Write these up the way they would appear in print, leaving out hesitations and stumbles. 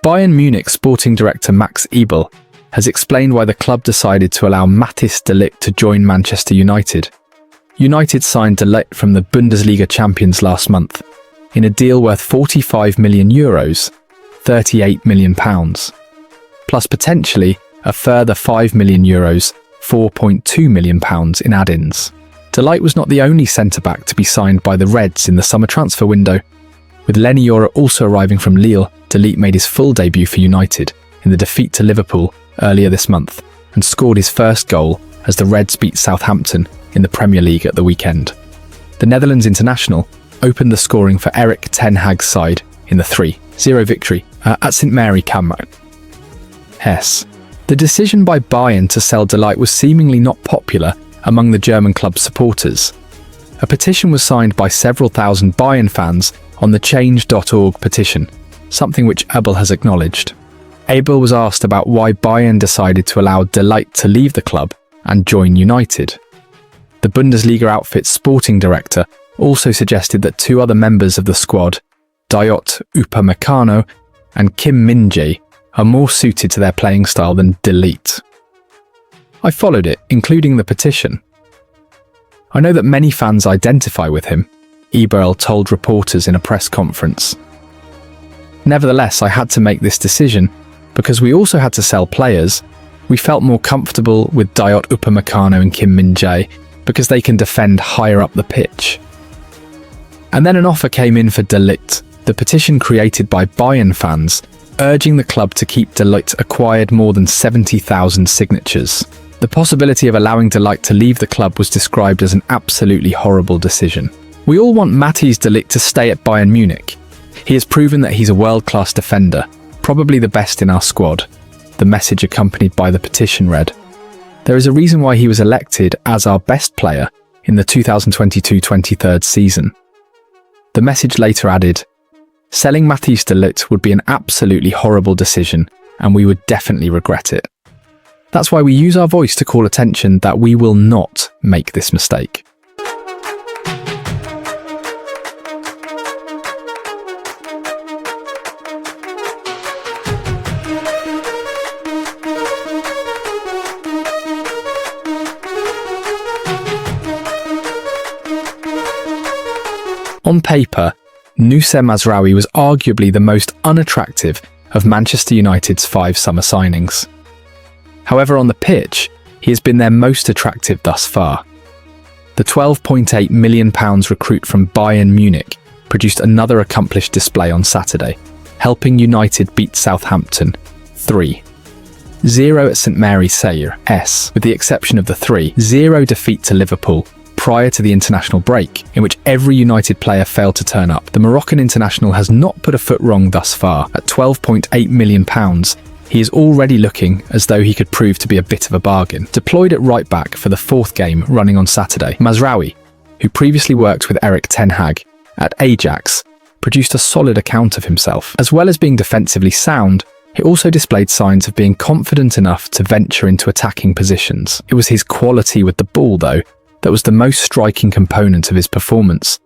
Bayern Munich sporting director Max Eberl has explained why the club decided to allow Matthijs de Ligt to join Manchester United. United signed de Ligt from the Bundesliga champions last month in a deal worth €45 million, £38 million, plus potentially a further €5 million, £4.2 million in add-ins. De Ligt was not the only centre-back to be signed by the Reds in the summer transfer window. With Lenny Yoro also arriving from Lille, de Ligt made his full debut for United in the defeat to Liverpool earlier this month and scored his first goal as the Reds beat Southampton in the Premier League at the weekend. The Netherlands international opened the scoring for Erik Ten Hag's side in the 3-0 victory at St Mary Cameron. Hess. The decision by Bayern to sell de Ligt was seemingly not popular among the German club's supporters. A petition was signed by several thousand Bayern fans on the change.org petition, something which Eberl has acknowledged. Eberl was asked about why Bayern decided to allow de Ligt to leave the club and join United. The Bundesliga outfit's sporting director also suggested that two other members of the squad, Dayot Upamecano and Kim Min-jae, are more suited to their playing style than de Ligt. I followed it, including the petition. I know that many fans identify with him, Eberl told reporters in a press conference. Nevertheless, I had to make this decision because we also had to sell players. We felt more comfortable with Dayot Upamecano and Kim Min-jae because they can defend higher up the pitch. And then an offer came in for de Ligt. The petition created by Bayern fans urging the club to keep de Ligt acquired more than 70,000 signatures. The possibility of allowing de Ligt to leave the club was described as an absolutely horrible decision. We all want Matthijs de Ligt to stay at Bayern Munich. He has proven that he's a world-class defender, probably the best in our squad, the message accompanied by the petition read. There is a reason why he was elected as our best player in the 2022-23 season. The message later added, selling Matthijs de Ligt would be an absolutely horrible decision and we would definitely regret it. That's why we use our voice to call attention that we will not make this mistake. On paper, Noussair Mazraoui was arguably the most unattractive of Manchester United's 5 summer signings. However, on the pitch, he has been their most attractive thus far. The £12.8 million recruit from Bayern Munich produced another accomplished display on Saturday, helping United beat Southampton 3-0 at St Mary's Sayre, with the exception of the 3-0 defeat to Liverpool prior to the international break, in which every United player failed to turn up. The Moroccan international has not put a foot wrong thus far. At £12.8 million, he is already looking as though he could prove to be a bit of a bargain. Deployed at right back for the 4th game running on Saturday, Mazraoui, who previously worked with Erik Ten Hag at Ajax, produced a solid account of himself. As well as being defensively sound, he also displayed signs of being confident enough to venture into attacking positions. It was his quality with the ball, though, that was the most striking component of his performance,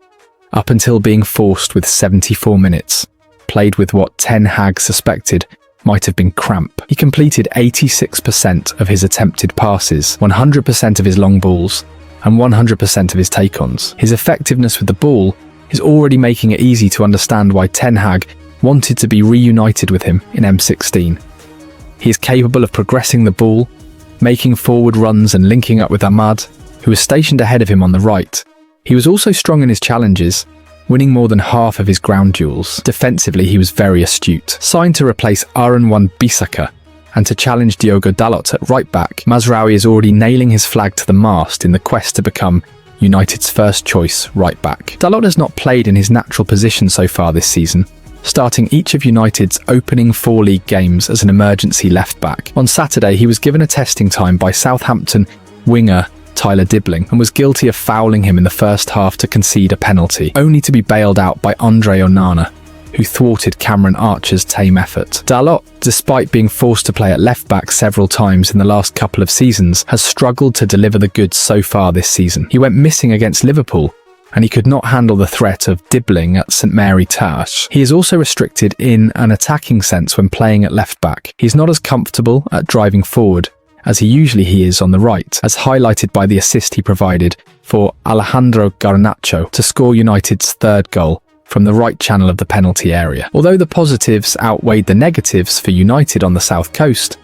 up until being forced with 74 minutes, played with what Ten Hag suspected might have been cramp. He completed 86% of his attempted passes, 100% of his long balls, and 100% of his take-ons. His effectiveness with the ball is already making it easy to understand why Ten Hag wanted to be reunited with him in M16. He is capable of progressing the ball, making forward runs and linking up with Ahmad, who was stationed ahead of him on the right. He was also strong in his challenges, winning more than half of his ground duels. Defensively, he was very astute. Signed to replace Aaron Wan-Bissaka and to challenge Diogo Dalot at right back, Mazraoui is already nailing his flag to the mast in the quest to become United's first choice right back. Dalot has not played in his natural position so far this season, starting each of United's opening 4 league games as an emergency left back. On Saturday, he was given a testing time by Southampton winger Tyler Dibling and was guilty of fouling him in the first half to concede a penalty, only to be bailed out by Andre Onana, who thwarted Cameron Archer's tame effort. Dalot, despite being forced to play at left-back several times in the last couple of seasons, has struggled to deliver the goods so far this season. He went missing against Liverpool and he could not handle the threat of dibbling at St Mary Tash. He is also restricted in an attacking sense when playing at left back. He's not as comfortable at driving forward as he is on the right, as highlighted by the assist he provided for Alejandro Garnacho to score United's third goal from the right channel of the penalty area. Although the positives outweighed the negatives for United on the south coast,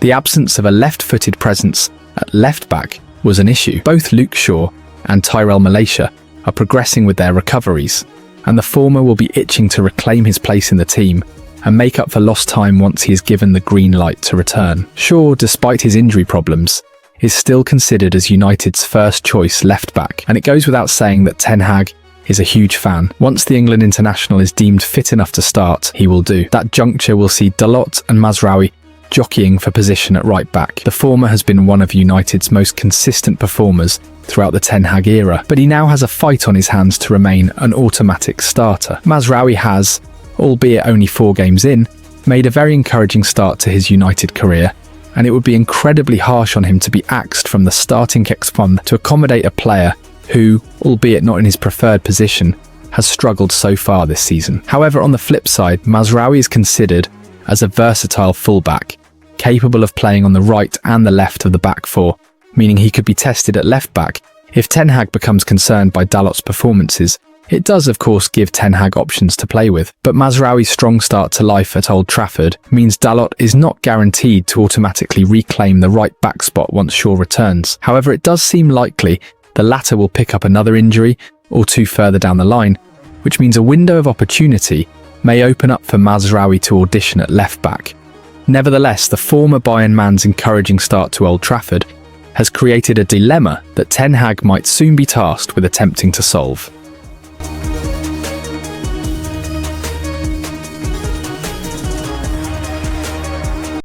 the absence of a left-footed presence at left back was an issue. Both Luke Shaw and Tyrell Malacia are progressing with their recoveries, and the former will be itching to reclaim his place in the team and make up for lost time once he is given the green light to return. Shaw, despite his injury problems, is still considered as United's first choice left back, and it goes without saying that Ten Hag is a huge fan. Once the England international is deemed fit enough to start, he will do. That juncture will see Dalot and Mazraoui jockeying for position at right back. The former has been one of United's most consistent performers throughout the Ten Hag era, but he now has a fight on his hands to remain an automatic starter. Mazraoui has, albeit only 4 games in, made a very encouraging start to his United career, and it would be incredibly harsh on him to be axed from the starting X1 to accommodate a player who, albeit not in his preferred position, has struggled so far this season. However, on the flip side, Mazraoui is considered as a versatile fullback, capable of playing on the right and the left of the back four, meaning he could be tested at left back. If Ten Hag becomes concerned by Dalot's performances, it does of course give Ten Hag options to play with, but Mazraoui's strong start to life at Old Trafford means Dalot is not guaranteed to automatically reclaim the right back spot once Shaw returns. However, it does seem likely the latter will pick up another injury or 2 further down the line, which means a window of opportunity may open up for Mazraoui to audition at left back. Nevertheless, the former Bayern man's encouraging start to Old Trafford has created a dilemma that Ten Hag might soon be tasked with attempting to solve.